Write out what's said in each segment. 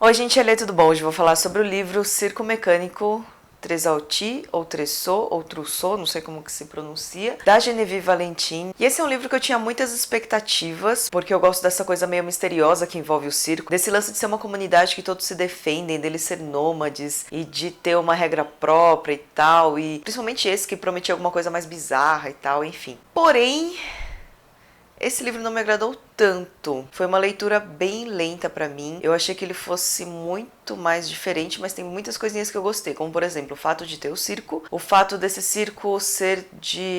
Oi gente, Elê, tudo bom? Hoje eu vou falar sobre o livro Circo Mecânico Tresalti, ou Tressot, ou Trousseau, não sei como que se pronuncia, da Geneviève Valentin. E esse é um livro que eu tinha muitas expectativas, porque eu gosto dessa coisa meio misteriosa que envolve o circo, desse lance de ser uma comunidade que todos se defendem, deles ser nômades e de ter uma regra própria e tal, e principalmente esse que prometia alguma coisa mais bizarra e tal, enfim. Porém, esse livro não me agradou tanto. Foi uma leitura bem lenta pra mim. Eu achei que ele fosse muito mais diferente, mas tem muitas coisinhas que eu gostei, como por exemplo, o fato de ter o circo, o fato desse circo ser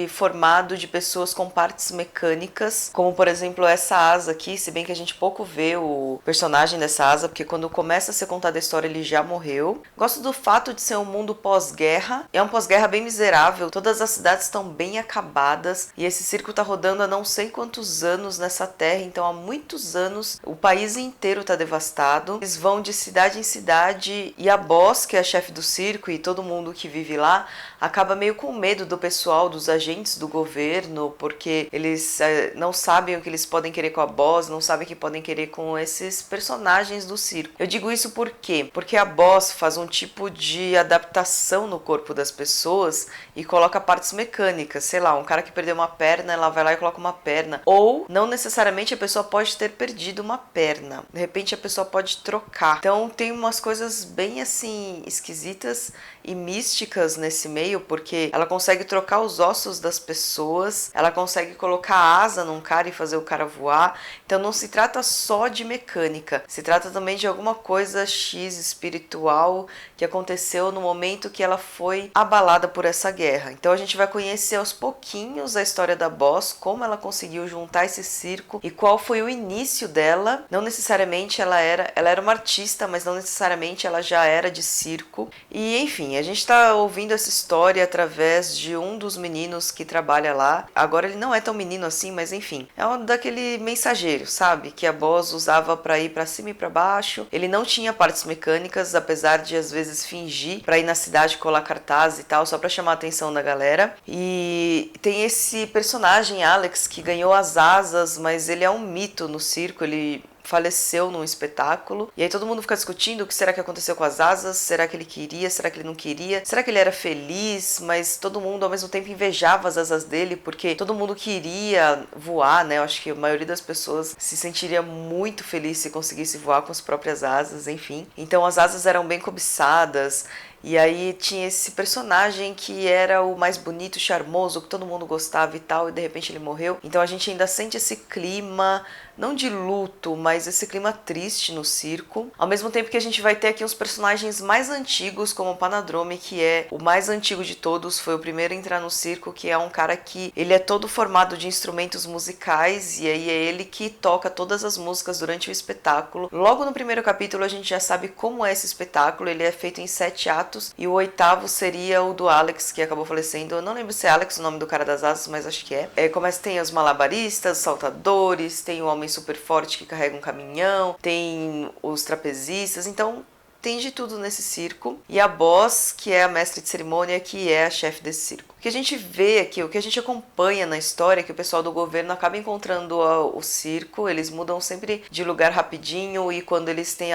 formado de pessoas com partes mecânicas, como por exemplo essa asa aqui, se bem que a gente pouco vê o personagem dessa asa, porque quando começa a ser contada a história ele já morreu. Gosto do fato de ser um mundo pós-guerra. É um pós-guerra bem miserável, todas as cidades estão bem acabadas e esse circo tá rodando há não sei quantos anos nessa terra, então há muitos anos o país inteiro está devastado. Eles vão de cidade em cidade e a boss, que é a chefe do circo, e todo mundo que vive lá acaba meio com medo do pessoal, dos agentes do governo, porque eles não sabem o que eles podem querer com a boss, não sabem o que podem querer com esses personagens do circo. Eu digo isso por quê? Porque a boss faz um tipo de adaptação no corpo das pessoas e coloca partes mecânicas, sei lá, um cara que perdeu uma perna, ela vai lá e coloca uma perna, ou não necessariamente a pessoa pode ter perdido uma perna, de repente a pessoa pode trocar. Então tem umas coisas bem assim esquisitas e místicas nesse meio, porque ela consegue trocar os ossos das pessoas, ela consegue colocar asa num cara e fazer o cara voar. Então não se trata só de mecânica, se trata também de alguma coisa X espiritual que aconteceu no momento que ela foi abalada por essa guerra. Então a gente vai conhecer aos pouquinhos a história da boss, como ela conseguiu juntar esse circo e qual foi o início dela. Não necessariamente ela era uma artista, mas não necessariamente ela já era de circo. E enfim, a gente está ouvindo essa história através de um dos meninos que trabalha lá. Agora ele não é tão menino assim, mas enfim, é um daquele mensageiro, sabe? Que a boss usava para ir para cima e para baixo. Ele não tinha partes mecânicas, apesar de às vezes fingir para ir na cidade colar cartaz e tal, só para chamar a atenção da galera. E tem esse personagem Alex que ganhou as asas, mas ele é um mito no circo, ele faleceu num espetáculo, e aí todo mundo fica discutindo o que será que aconteceu com as asas, será que ele queria, será que ele não queria, será que ele era feliz, mas todo mundo ao mesmo tempo invejava as asas dele, porque todo mundo queria voar, né? Eu acho que a maioria das pessoas se sentiria muito feliz se conseguisse voar com as próprias asas, enfim. Então as asas eram bem cobiçadas, e aí tinha esse personagem que era o mais bonito, charmoso, que todo mundo gostava e tal, e de repente ele morreu. Então a gente ainda sente esse clima, não de luto, mas esse clima triste no circo. Ao mesmo tempo que a gente vai ter aqui uns personagens mais antigos, como o Panadrome, que é o mais antigo de todos, foi o primeiro a entrar no circo, que é um cara que ele é todo formado de instrumentos musicais, e aí é ele que toca todas as músicas durante o espetáculo. Logo no primeiro capítulo a gente já sabe como é esse espetáculo, ele é feito em 7 atos, e o 8º seria o do Alex, que acabou falecendo. Eu não lembro se é Alex o nome do cara das asas, mas acho que é. Começa, tem os malabaristas, os saltadores, tem o homem super forte que carrega um caminhão, tem os trapezistas, então tem de tudo nesse circo. E a boss, que é a mestre de cerimônia, que é a chefe desse circo. O que a gente vê aqui, o que a gente acompanha na história é que o pessoal do governo acaba encontrando o circo, eles mudam sempre de lugar rapidinho, e quando eles têm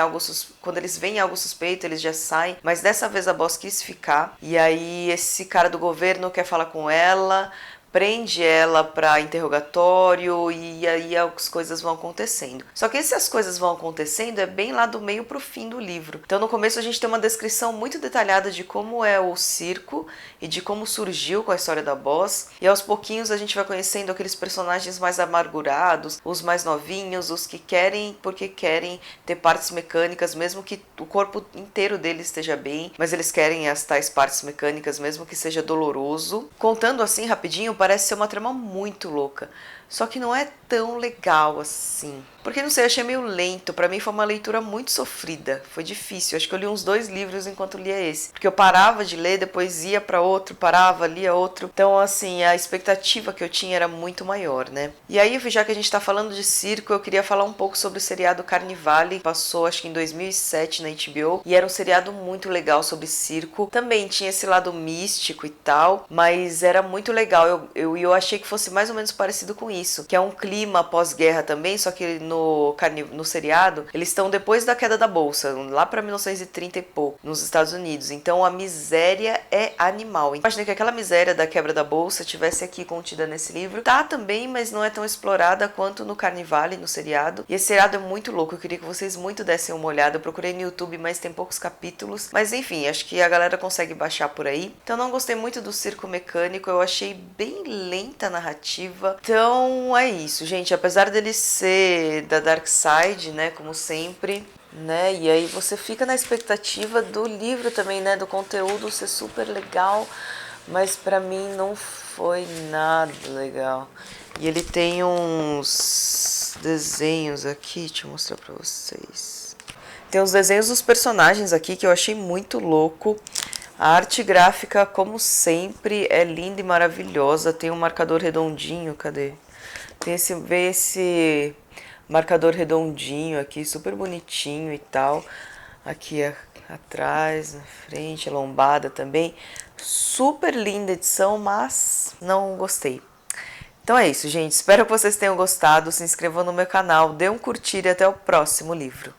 quando eles veem algo suspeito, eles já saem. Mas dessa vez a boss quis ficar, e aí esse cara do governo quer falar com ela, prende ela para interrogatório, e aí as coisas vão acontecendo. Só que essas coisas vão acontecendo é bem lá do meio pro fim do livro. Então no começo a gente tem uma descrição muito detalhada de como é o circo e de como surgiu com a história da boss, e aos pouquinhos a gente vai conhecendo aqueles personagens mais amargurados, os mais novinhos, os que querem porque querem ter partes mecânicas, mesmo que o corpo inteiro deles esteja bem, mas eles querem as tais partes mecânicas mesmo que seja doloroso. Contando assim rapidinho, parece ser uma trama muito louca, só que não é tão legal assim. Porque não sei, eu achei meio lento. Pra mim foi uma leitura muito sofrida. Foi difícil. Acho que eu li uns 2 livros enquanto lia esse. Porque eu parava de ler, depois ia pra outro, parava, lia outro. Então, assim, a expectativa que eu tinha era muito maior, né? E aí, já que a gente tá falando de circo, eu queria falar um pouco sobre o seriado Carnivale. Passou, acho que em 2007 na HBO. E era um seriado muito legal sobre circo. Também tinha esse lado místico e tal. Mas era muito legal. Eu achei que fosse mais ou menos parecido com isso, que é um clima pós-guerra também, só que no seriado, eles estão depois da queda da Bolsa, lá pra 1930 e pouco, nos Estados Unidos. Então a miséria é animal. Imagina que aquela miséria da quebra da Bolsa tivesse aqui contida nesse livro. Tá também, mas não é tão explorada quanto no Carnivale, no seriado. E esse seriado é muito louco, eu queria que vocês muito dessem uma olhada. Eu procurei no YouTube, mas tem poucos capítulos. Mas enfim, acho que a galera consegue baixar por aí. Então não gostei muito do Circo Mecânico, eu achei bem lenta a narrativa. Então é isso, gente. Apesar dele ser da Dark Side, né, como sempre, né, e aí você fica na expectativa do livro também, né, do conteúdo ser super legal, mas pra mim não foi nada legal. E ele tem uns desenhos aqui, deixa eu mostrar pra vocês. Tem os desenhos dos personagens aqui que eu achei muito louco. A arte gráfica, como sempre, é linda e maravilhosa. Tem um marcador redondinho, cadê? Tem esse marcador redondinho aqui, super bonitinho e tal. Aqui atrás, na frente, a lombada também. Super linda edição, mas não gostei. Então é isso, gente. Espero que vocês tenham gostado. Se inscrevam no meu canal, dê um curtir e até o próximo livro.